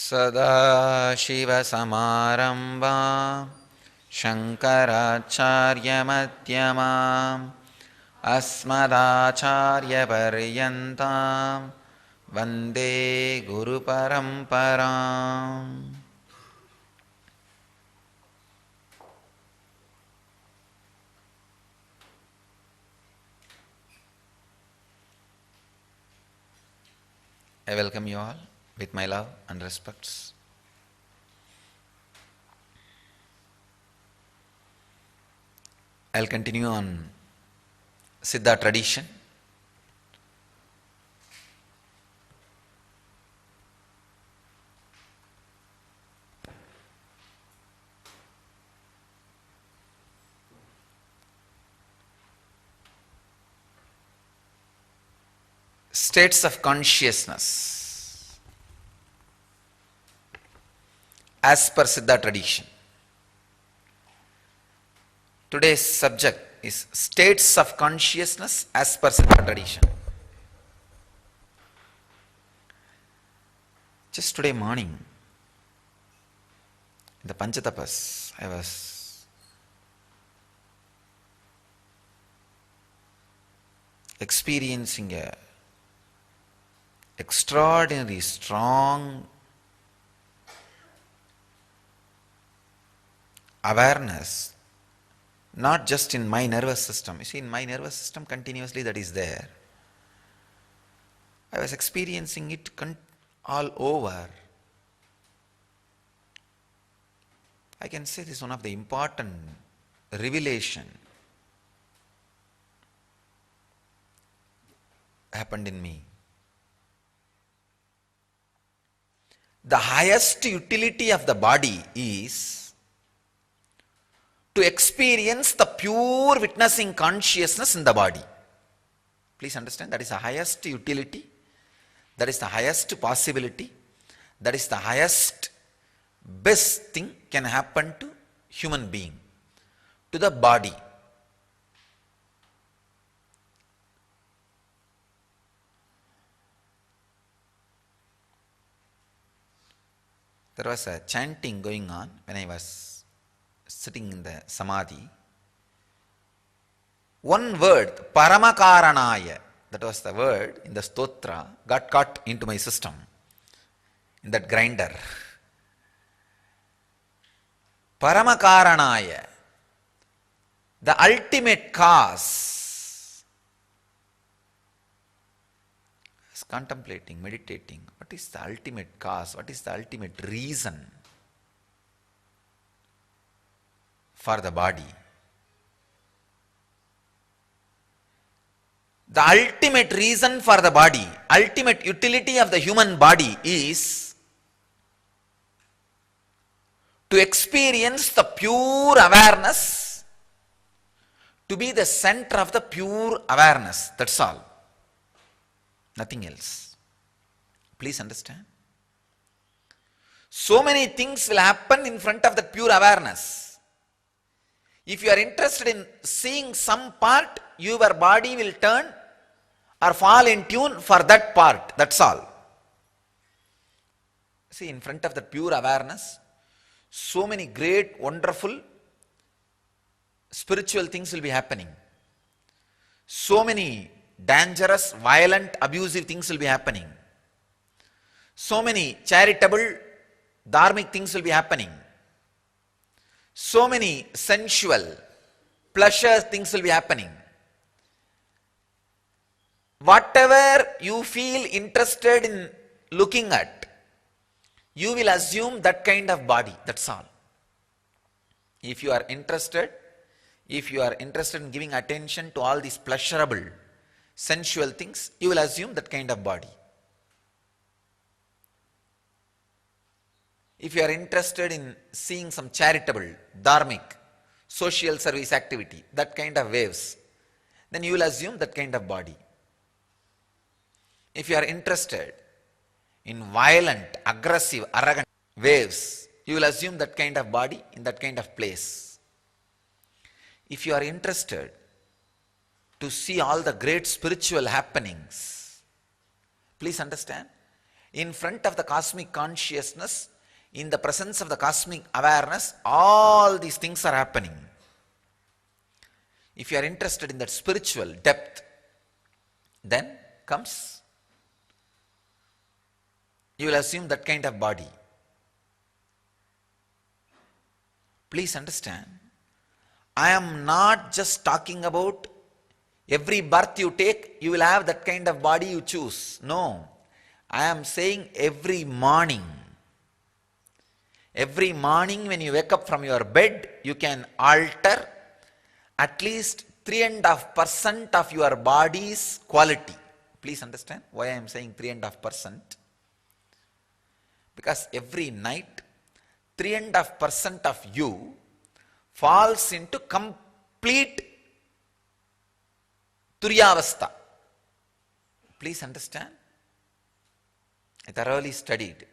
सदाशिवसमारम्भां शङ्कराचार्यमध्यमाम् अस्मदाचार्यपर्यन्तां वन्दे गुरुपरम्पराम्. I welcome you all with my love and respects. I'll continue on Siddha tradition. States of consciousness as per Siddha tradition. Today's subject is states of consciousness as per Siddha tradition. Just today morning, in the Panchatapas, I was experiencing a extraordinary strong awareness, not just in my nervous system. You see, in my nervous system continuously that is there. I was experiencing it all over. I can say this is one of the important revelation happened in me. The highest utility of the body is to experience the pure witnessing consciousness in the body. Please understand, that is the highest utility, that is the highest possibility, that is the highest best thing can happen to human being, to the body. There was a chanting going on when I was sitting in the samadhi. One word, Paramakaranaya, that was the word in the stotra, got caught into my system, in that grinder. Paramakaranaya, the ultimate cause. I was contemplating, meditating. What is the ultimate cause? What is the ultimate reason for the body? The ultimate reason for the body, ultimate utility of the human body is to experience the pure awareness, to be the center of the pure awareness. That's all. Nothing else. Please understand. So many things will happen in front of that pure awareness. If you are interested in seeing some part, your body will turn or fall in tune for that part. That's all. See, in front of the pure awareness, so many great, wonderful, spiritual things will be happening. So many dangerous, violent, abusive things will be happening. So many charitable, dharmic things will be happening. So many sensual, pleasure things will be happening. Whatever you feel interested in looking at, you will assume that kind of body. That's all. If you are interested in giving attention to all these pleasurable, sensual things, you will assume that kind of body. If you are interested in seeing some charitable, dharmic, social service activity, that kind of waves, then you will assume that kind of body. If you are interested in violent, aggressive, arrogant waves, you will assume that kind of body in that kind of place. If you are interested to see all the great spiritual happenings, please understand, in front of the cosmic consciousness, in the presence of the cosmic awareness, all these things are happening. If you are interested in that spiritual depth, then comes, you will assume that kind of body. Please understand, I am not just talking about every birth you take, you will have that kind of body you choose. No. I am saying every morning. Every morning when you wake up from your bed, you can alter at least 3.5% of your body's quality. Please understand why I am saying 3.5%. Because every night, 3.5% of you falls into complete Turyavastha. Please understand. I thoroughly studied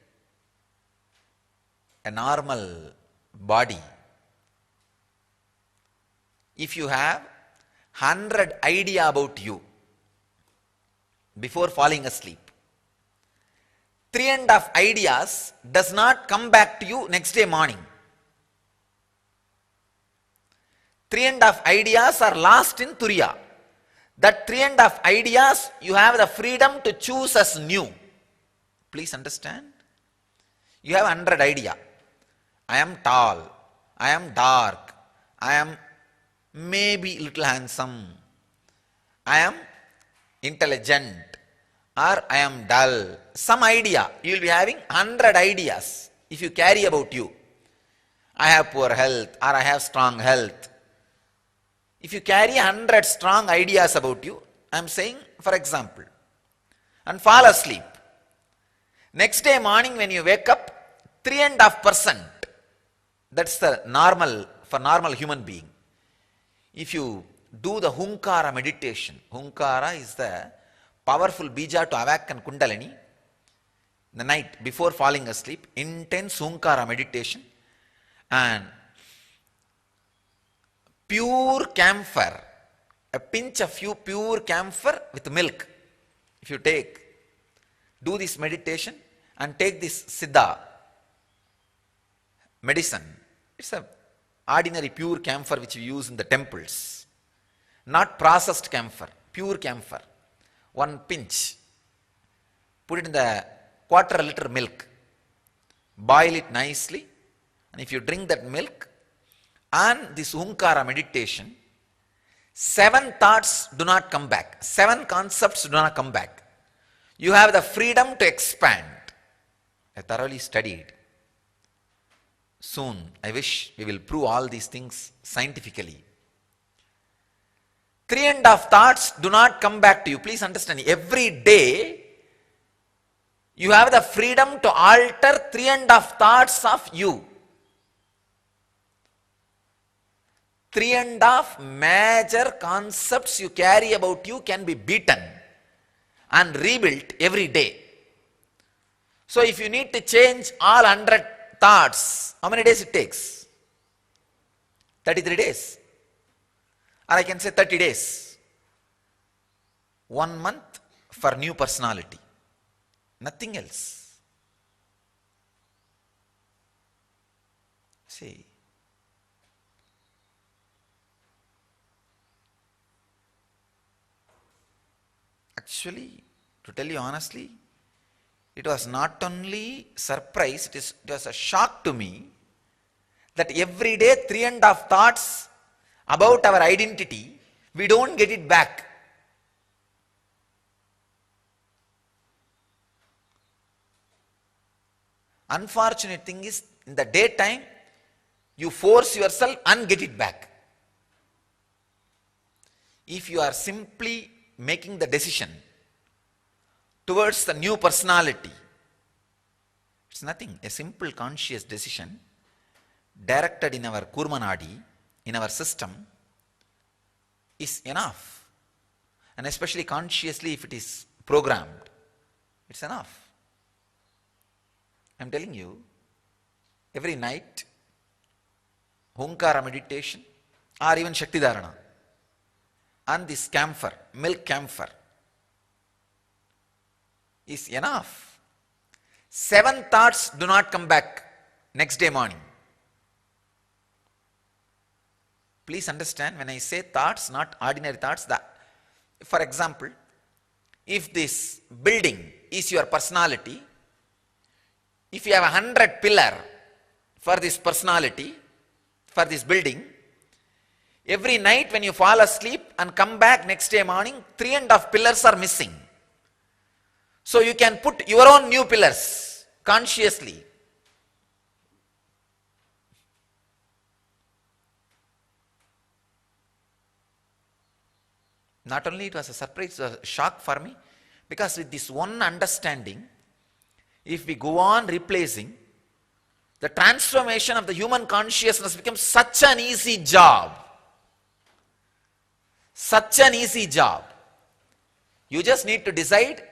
a normal body. If you have 100 idea about you before falling asleep, 3.5 ideas does not come back to you next day morning. 3.5 ideas are lost in Turiya. That 3.5 ideas you have the freedom to choose as new. Please understand. You have 100 idea. I am tall. I am dark. I am maybe little handsome. I am intelligent. Or I am dull. Some idea. You will be having 100 ideas if you carry about you. I have poor health or I have strong health. If you carry 100 strong ideas about you, I am saying for example, and fall asleep. Next day morning when you wake up, 3.5%. That's the normal, for normal human being. If you do the Hunkara meditation, Hunkara is the powerful bija to awaken Kundalini. The night before falling asleep, intense Hunkara meditation and pure camphor, a pinch of pure camphor with milk. If you do this meditation and take this Siddha medicine, it's a ordinary pure camphor which we use in the temples, not processed camphor, pure camphor. One pinch, put it in the quarter-liter milk, boil it nicely, and if you drink that milk and this Hunkara meditation, 7 thoughts do not come back, 7 concepts do not come back. You have the freedom to expand. I thoroughly studied. Soon, I wish we will prove all these things scientifically. 3.5 thoughts do not come back to you. Please understand, every day you have the freedom to alter 3.5 thoughts of you. 3.5 major concepts you carry about you can be beaten and rebuilt every day. So if you need to change all 100 thoughts, how many days it takes? 33 days. Or I can say 30 days. 1 month for new personality. Nothing else. See. Actually, to tell you honestly, it was not only surprise, it was a shock to me that every day 3.5 thoughts about our identity, we don't get it back. Unfortunate thing is, in the daytime, you force yourself and get it back. If you are simply making the decision towards the new personality, it's nothing, a simple conscious decision directed in our Kurmanadi, in our system, is enough. And especially consciously, if it is programmed, it's enough. I'm telling you, every night, Hunkara meditation or even Shakti Dharana and this camphor, milk camphor, is enough. 7 thoughts do not come back next day morning. Please understand, when I say thoughts, not ordinary thoughts. For example, if this building is your personality, if you have 100 pillars for this personality, for this building, every night when you fall asleep and come back next day morning, 3.5 pillars are missing. So you can put your own new pillars consciously. Not only it was a surprise, it was a shock for me, because with this one understanding, if we go on replacing, the transformation of the human consciousness becomes such an easy job. Such an easy job. You just need to decide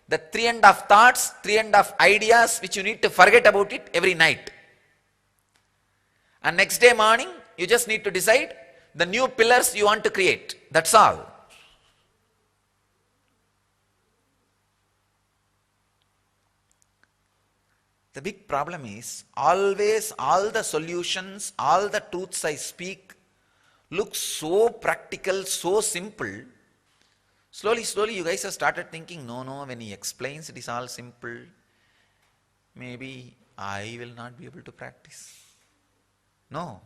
the 3.5 thoughts, 3.5 ideas which you need to forget about it every night. And next day morning, you just need to decide the new pillars you want to create. That's all. The big problem is, always all the solutions, all the truths I speak look so practical, so simple. Slowly, you guys have started thinking, no, when he explains it is all simple, maybe I will not be able to practice. No.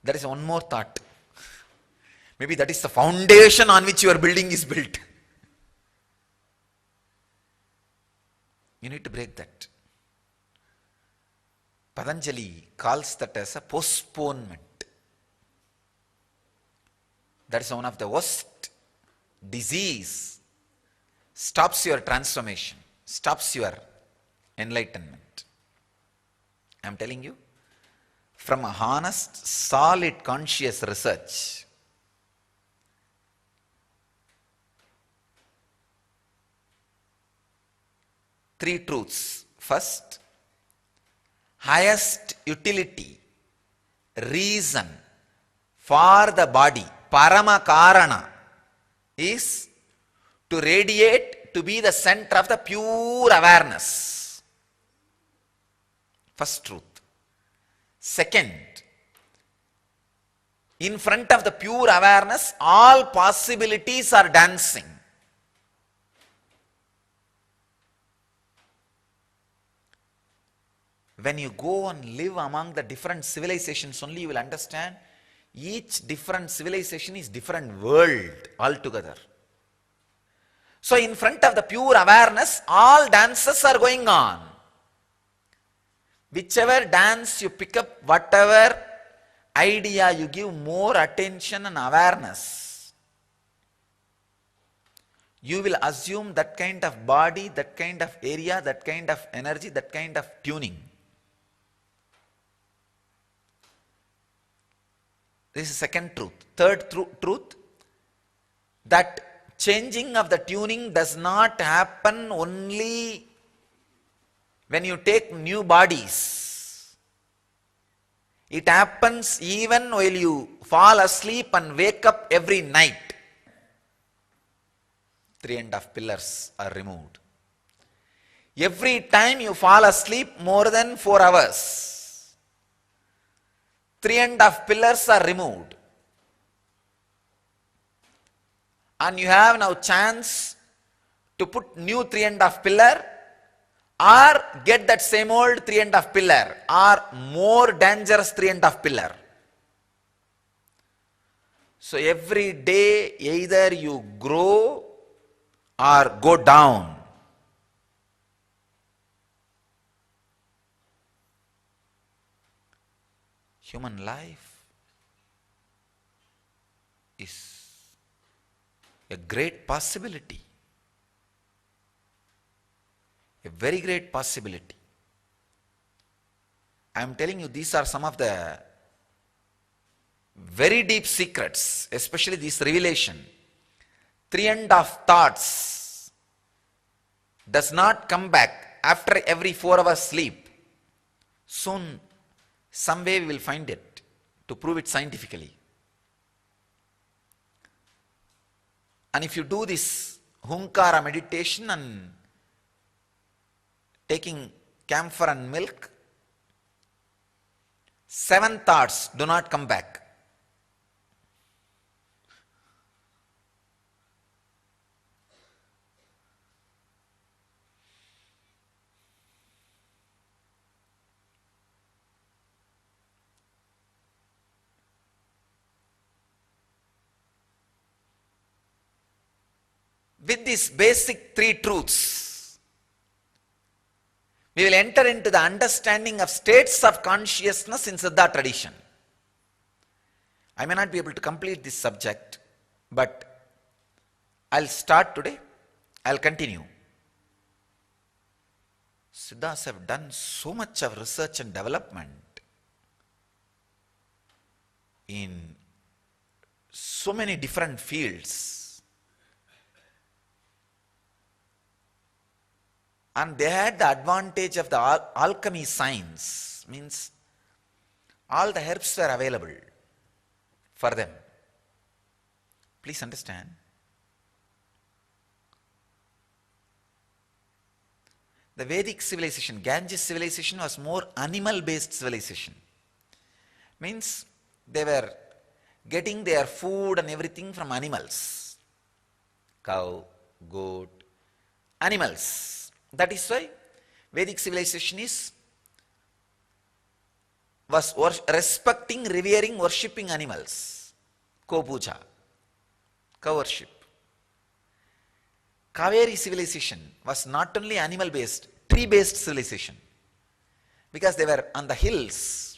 There is one more thought. Maybe that is the foundation on which your building is built. You need to break that. Patanjali calls that as a postponement. That is one of the worst disease. Stops your transformation, stops your enlightenment. I am telling you, from a honest, solid, conscious research, three truths. First, highest utility, reason for the body, Parama Karana, is to radiate, to be the center of the pure awareness. First truth. Second, in front of the pure awareness, all possibilities are dancing. When you go and live among the different civilizations only, you will understand each different civilization is different world altogether. So in front of the pure awareness, all dances are going on. Whichever dance you pick up, whatever idea you give more attention and awareness, you will assume that kind of body, that kind of area, that kind of energy, that kind of tuning. This is second truth. Third truth, that changing of the tuning does not happen only when you take new bodies. It happens even while you fall asleep and wake up every night. 3.5 pillars are removed. Every time you fall asleep more than 4 hours, 3.5 pillars are removed. And you have now chance to put new 3.5 pillar, or get that same old 3.5 pillar, or more dangerous 3.5 pillar. So every day either you grow or go down. Human life is a great possibility. A very great possibility. I am telling you, these are some of the very deep secrets, especially this revelation. 3.5 thoughts does not come back after every 4 hours sleep. Soon, some way we will find it to prove it scientifically. And if you do this Hunkara meditation and taking camphor and milk, 7 thoughts do not come back. With these basic 3 truths, we will enter into the understanding of states of consciousness in Siddha tradition. I may not be able to complete this subject, but I'll start today. I'll continue. Siddhas have done so much of research and development in so many different fields. And they had the advantage of the alchemy science, means all the herbs were available for them. Please understand. The Vedic civilization, Ganges civilization, was more animal-based civilization. Means they were getting their food and everything from animals. Cow, goat, animals. That is why Vedic civilization was respecting, revering, worshipping animals. Ko-puja, cow worship. Kaveri civilization was not only animal-based, tree-based civilization. Because they were on the hills.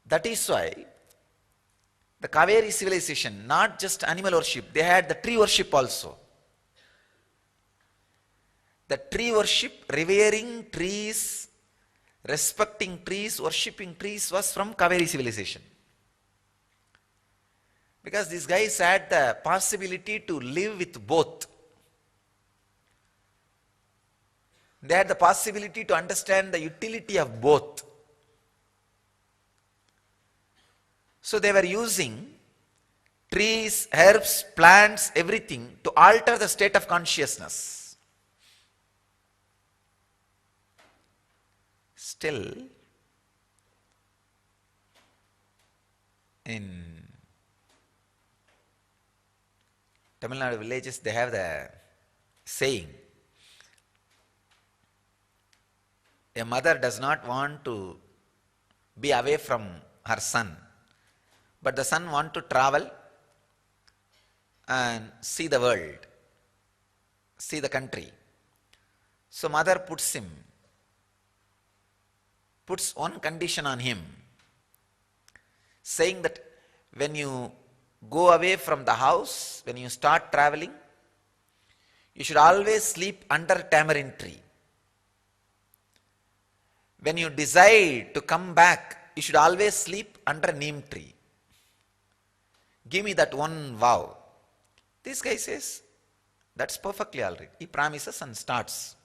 That is why the Kaveri civilization, not just animal worship, they had the tree worship also. The tree worship, revering trees, respecting trees, worshipping trees was from Kaveri civilization. Because these guys had the possibility to live with both. They had the possibility to understand the utility of both. So they were using trees, herbs, plants, everything to alter the state of consciousness. Still, in Tamil Nadu villages, they have the saying, a mother does not want to be away from her son, but the son wants to travel and see the world, see the country. So mother puts one condition on him, saying that when you go away from the house, when you start traveling, you should always sleep under tamarind tree. When you decide to come back, you should always sleep under neem tree. Give me that one vow. This guy says, that's perfectly all right. He promises and starts.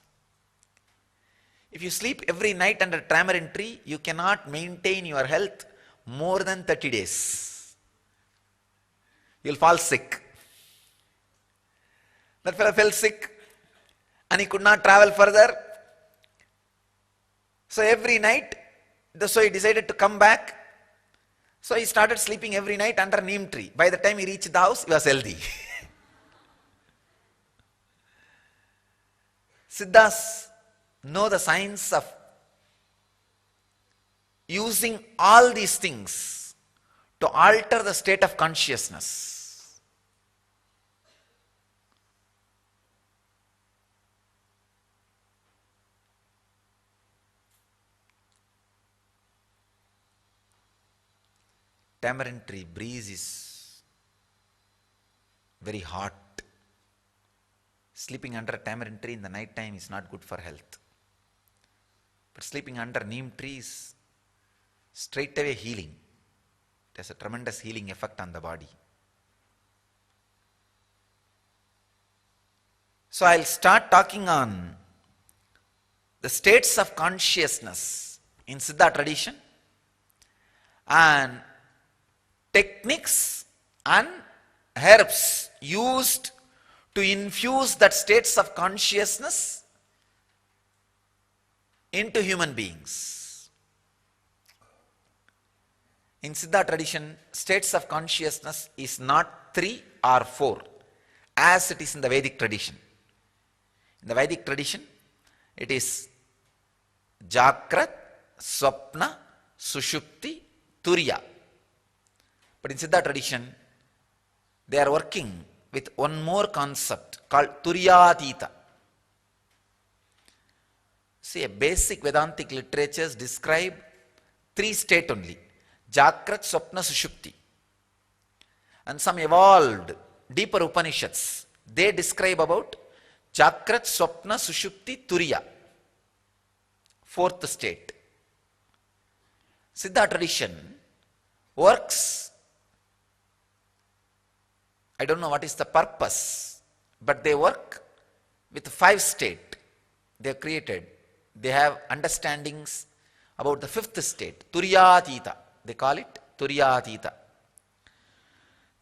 If you sleep every night under tamarind tree, you cannot maintain your health more than 30 days. You'll fall sick. That fellow fell sick and he could not travel further. So every night, so he decided to come back. So he started sleeping every night under neem tree. By the time he reached the house, he was healthy. Siddhas know the science of using all these things to alter the state of consciousness. Tamarind tree breeze is very hot. Sleeping under a tamarind tree in the night time is not good for health. But sleeping under neem tree is straight away healing. It has a tremendous healing effect on the body. So I'll start talking on the states of consciousness in Siddha tradition and techniques and herbs used to infuse that states of consciousness into human beings. In Siddha tradition, states of consciousness is not 3 or 4 as it is in the Vedic tradition. In the Vedic tradition, it is Jagrat, Swapna, Sushupti, Turiya. But in Siddha tradition, they are working with one more concept called Turiyatita. See, a basic Vedantic literatures describe 3 states only: Jagrat, Swapna, Sushupti. And some evolved, deeper Upanishads, they describe about Jagrat, Swapna, Sushupti, Turiya, 4th state. Siddha tradition works, I don't know what is the purpose, but they work with 5 states they have created. They have understandings about the 5th state, Turiyatita. They call it Turiyatita.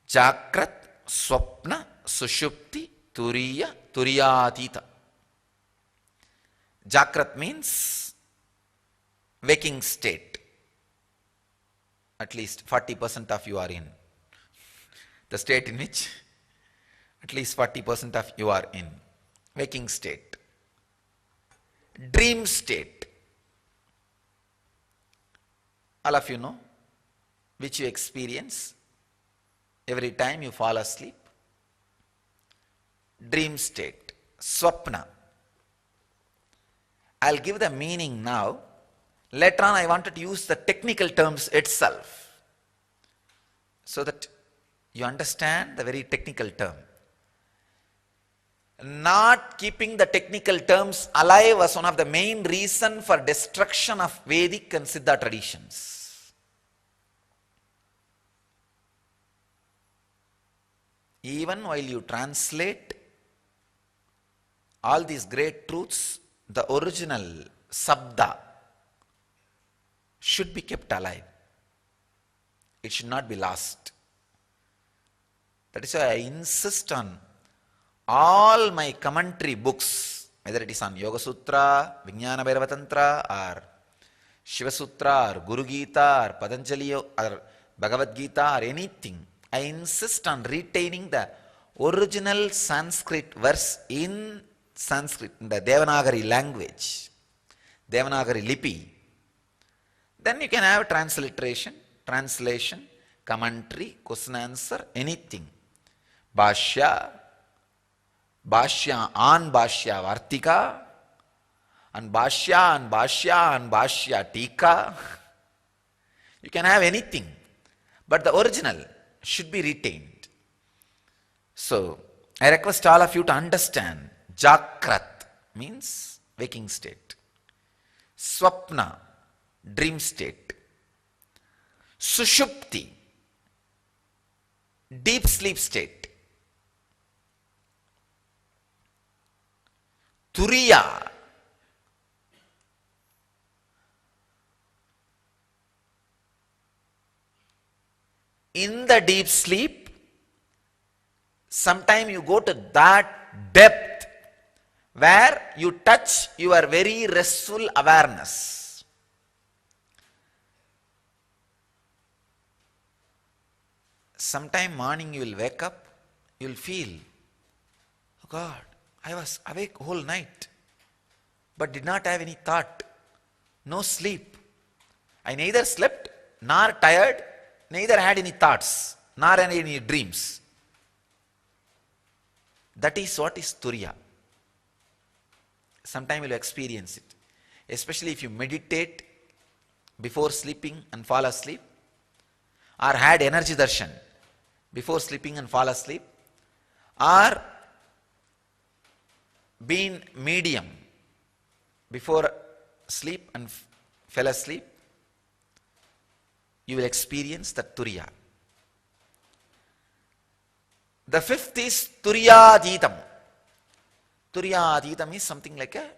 Jagrat, Swapna, Sushupti, Turiya, Turiyatita. Jagrat means waking state. At least 40% of you are in. The state in which at least 40% of you are in. Waking state. Dream state. All of you know, which you experience every time you fall asleep. Dream state. Swapna. I'll give the meaning now. Later on I wanted to use the technical terms itself, so that you understand the very technical term. Not keeping the technical terms alive was one of the main reasons for destruction of Vedic and Siddha traditions. Even while you translate all these great truths, the original Sabda should be kept alive. It should not be lost. That is why I insist on all my commentary books, whether it is on Yoga Sutra, Vijnana Bhairava Tantra, or Shiva Sutra, or Guru Gita, or Patanjali, or Bhagavad Gita, or anything, I insist on retaining the original Sanskrit verse in Sanskrit, in the Devanagari language, Devanagari Lipi. Then you can have transliteration, translation, commentary, question answer, anything. Bhashya, Bhashya on Bhashya Vartika, and Bhashya Tika. You can have anything, but the original should be retained. So, I request all of you to understand. Jagrat means waking state. Swapna, dream state. Sushupti, deep sleep state. Turiya, in the deep sleep, sometime you go to that depth where you touch your very restful awareness. Sometime morning you will wake up, you will feel, oh God, I was awake whole night, but did not have any thought, no sleep. I neither slept nor tired, neither had any thoughts, nor had any dreams. That is what is Turiya. Sometime you will experience it, especially if you meditate before sleeping and fall asleep, or had energy darshan before sleeping and fall asleep, or been medium before sleep and fell asleep, you will experience that Turiya. The 5th is Turiyaditam. Turiyaditam is something like a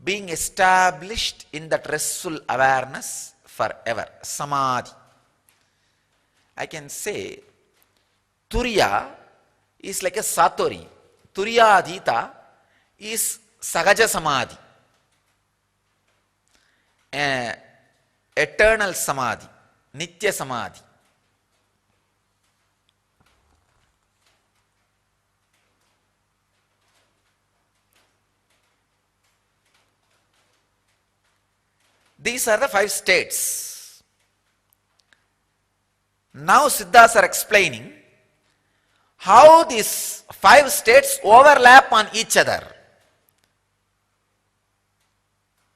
being established in that restful awareness forever. Samadhi. I can say Turiya is like a satori. Turiya adhita is sahaja samadhi, eternal samadhi, nitya samadhi. These are the 5 states. Now Siddhas are explaining how these 5 states overlap on each other.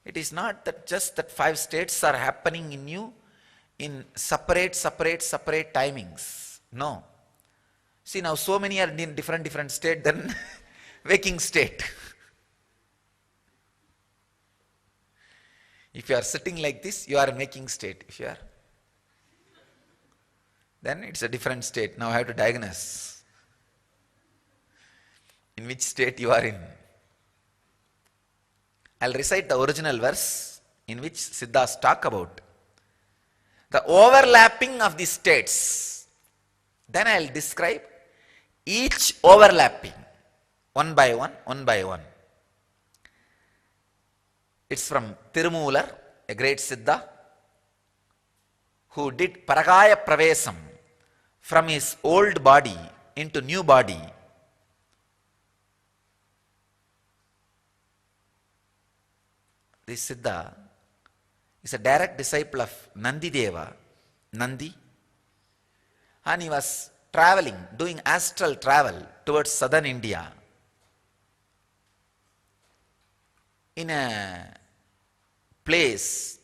It is not that just that 5 states are happening in you in separate timings. No. See, now so many are in different state than waking state. If you are sitting like this, you are in waking state. If you are, then it's a different state. Now I have to diagnose in which state you are in. I'll recite the original verse in which Siddhas talk about the overlapping of the states. Then I'll describe each overlapping one by one. It's from Tirumular, a great Siddha, who did Paragaya Pravesam from his old body into new body. This Siddha is a direct disciple of Nandi Deva, Nandi, and he was traveling, doing astral travel towards southern India. In a place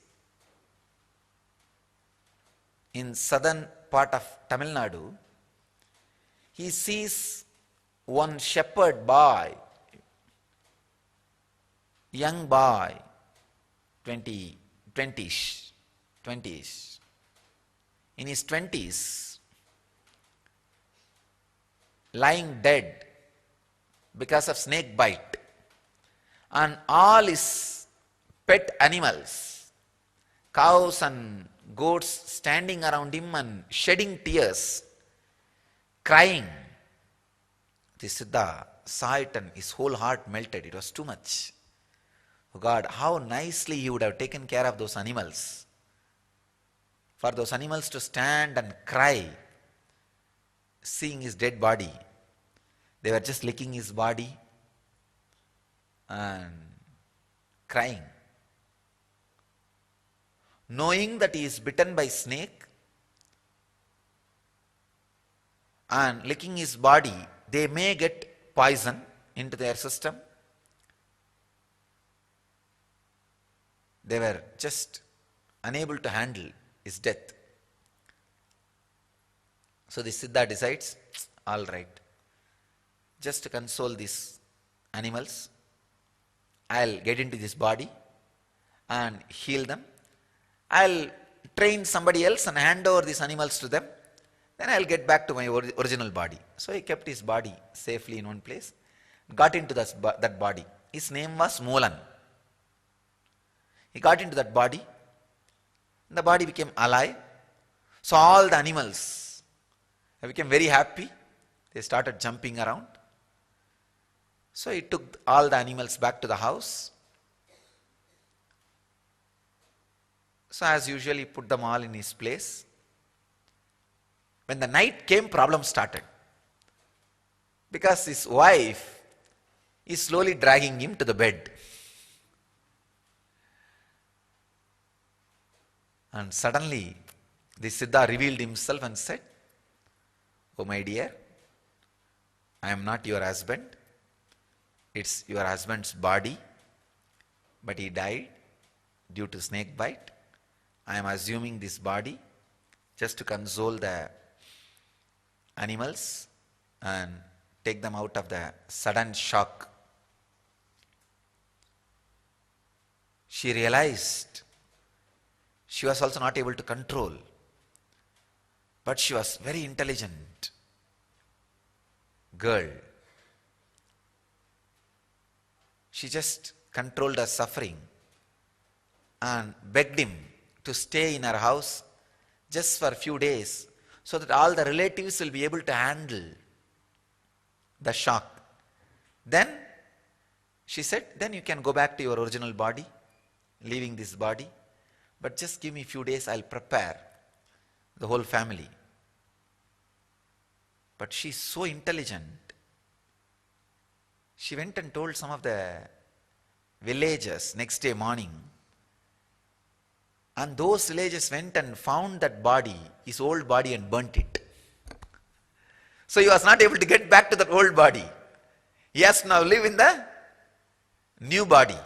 in southern part of Tamil Nadu, he sees one shepherd boy, young boy, 20-ish. In his 20s, lying dead because of snake bite, and all his pet animals, cows and goats, standing around him and shedding tears, crying. The Siddha saw it and his whole heart melted. It was too much. Oh God, how nicely he would have taken care of those animals. For those animals to stand and cry, seeing his dead body. They were just licking his body and crying. Knowing that he is bitten by snake and licking his body, they may get poison into their system. They were just unable to handle his death. So the Siddha decides, all right, just to console these animals, I'll get into this body and heal them. I'll train somebody else and hand over these animals to them. Then I'll get back to my original body. So he kept his body safely in one place, got into that body. His name was Moolan. He got into that body. The body became alive. So all the animals became very happy. They started jumping around. So he took all the animals back to the house. So as usual, he put them all in his place. When the night came, problem started. Because his wife is slowly dragging him to the bed. And suddenly, the Siddha revealed himself and said, "Oh my dear, I am not your husband. It's your husband's body, but he died due to snake bite. I am assuming this body just to console the animals and take them out of the sudden shock." She realized she was also not able to control, but she was very intelligent girl. She just controlled her suffering and begged him to stay in her house just for a few days so that all the relatives will be able to handle the shock. Then she said, then you can go back to your original body, leaving this body. But just give me a few days, I'll prepare the whole family. But she's so intelligent. She went and told some of the villagers next day morning. And those villagers went and found that body, his old body, and burnt it. So he was not able to get back to that old body. He has to now live in the new body.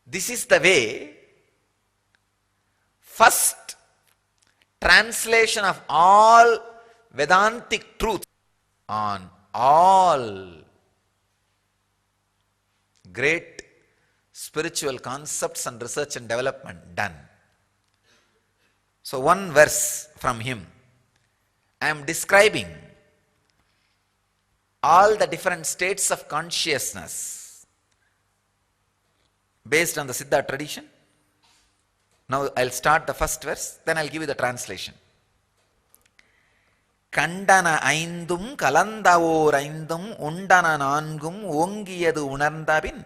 This is the way first translation of all Vedantic truths on all great spiritual concepts and research and development done. So one verse from him. I am describing all the different states of consciousness based on the Siddha tradition. Now I'll start the first verse, then I'll give you the translation. கண்டன ஐந்தும் கலந்தவோர் ஐந்தும் உண்டன நான்கும் ஓங்கியது உணர்ந்தபின்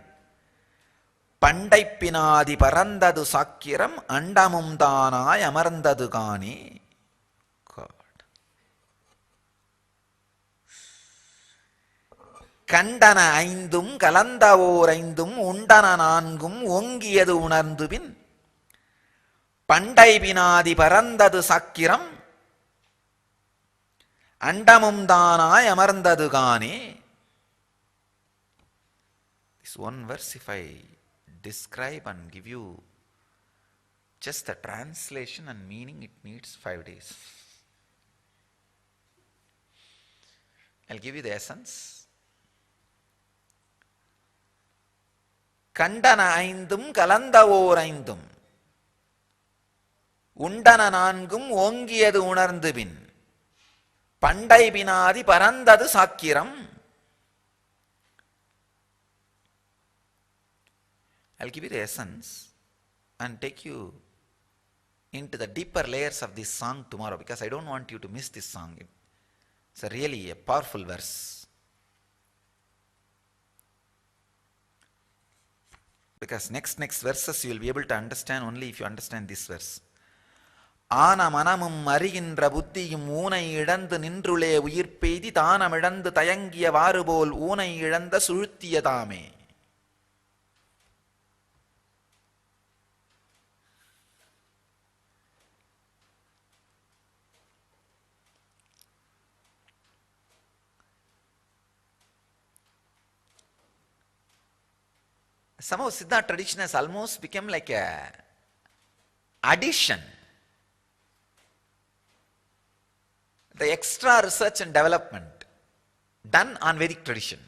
பண்டைப்பினாதி பறந்தது சாக்கிரம் அண்டமும் தானாய் அமர்ந்தது காணே. கண்டன ஐந்தும் கலந்தவோர் ஐந்தும் உண்டன நான்கும் ஓங்கியது உணர்ந்துபின் பண்டைபினாதி பறந்தது சாக்கிரம் அண்டமும் தானாய் அமர்ந்தது காணே. This one verse, if I describe and give you just the translation and meaning, it needs 5 days. I'll give you the essence. கண்டன ஐந்தும் கலந்தவோர் ஐந்தும் உண்டன நான்கும் ஓங்கியது உணர்ந்து பின் பண்டை பினாதி பறந்தது சாக்கிரம். I'll give you the essence and take you into the deeper layers of this song tomorrow, because I don't want you to miss this song. It's a really a powerful verse. Because next verses you will be able to understand only if you understand this verse. ஆன மனமும் அறிகின்ற புத்தியும் ஊனை இழந்து நின்றுளே உயிர் பெய்தி தானமிழந்து தயங்கிய வாறுபோல் ஊனை இழந்த சுழுத்தியதாமே. Somehow Siddha tradition has almost become like a addition. The extra research and development done on Vedic tradition.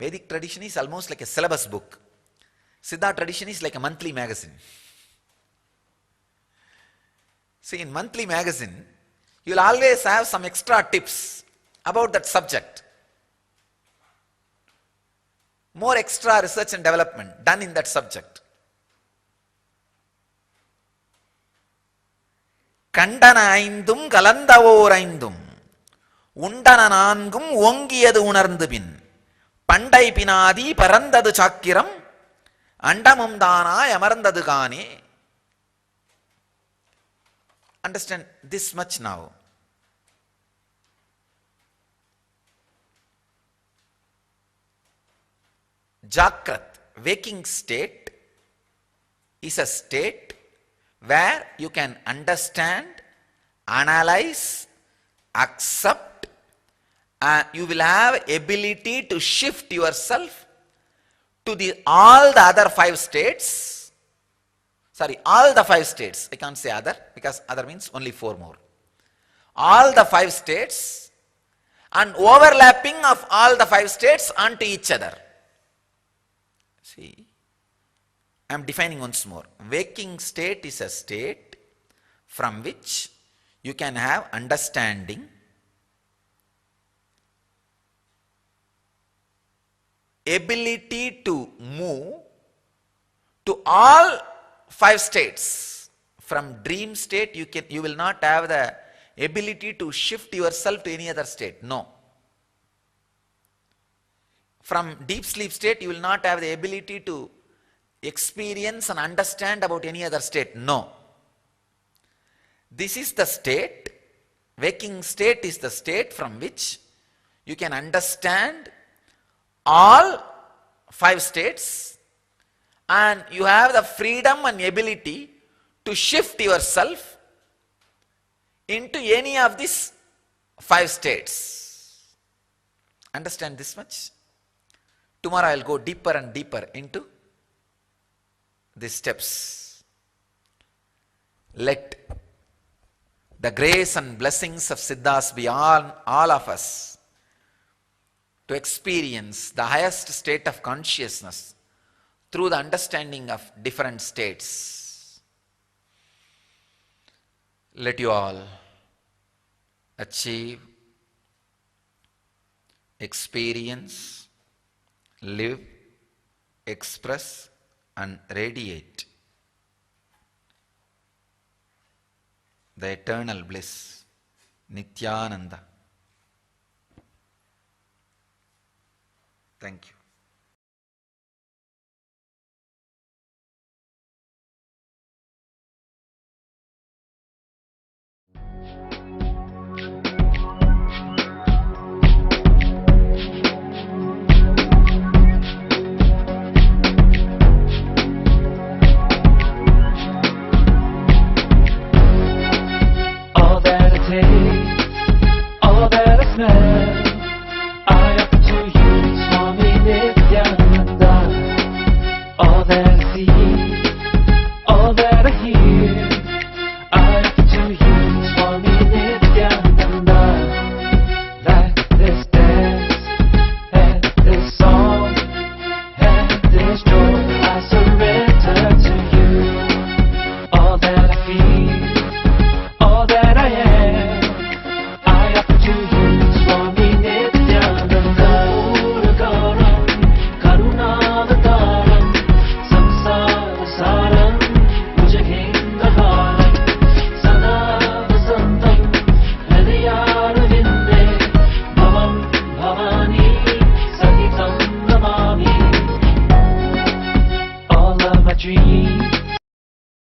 Vedic tradition is almost like a syllabus book. Siddha tradition is like a monthly magazine. See, in monthly magazine, you will always have some extra tips about that subject. More extra research and development done in that subject. கண்டன ஐந்தும் கலந்தவோர் ஐந்தும் உண்டன நான்கும் ஓங்கியது உணர்ந்து பின் பண்டை பினாதி பறந்தது சாக்கிரம் அண்டமும் தானாய் அமர்ந்தது காணே. Understand this much now. Jakrat, waking state, is a state where you can understand, analyze, accept, and you will have ability to shift yourself to all the other 5 states. Sorry, all the 5 states. I can't say other, because other means only 4 more. All the 5 states and overlapping of all the 5 states onto each other. See, I am defining once more. Waking state is a state from which you can have understanding, ability to move to all 5 states. From dream state you will not have the ability to shift yourself to any other state. No. From deep sleep state, you will not have the ability to experience and understand about any other state. No. This is the state, waking state is the state from which you can understand all 5 states, and you have the freedom and ability to shift yourself into any of these 5 states. Understand this much? Tomorrow I will go deeper and deeper into these steps. Let the grace and blessings of Siddhas be on all of us to experience the highest state of consciousness through the understanding of different states. Let you all achieve, experience, live, express and radiate the eternal bliss, Nityananda. Thank you. All that it takes, all that I smell.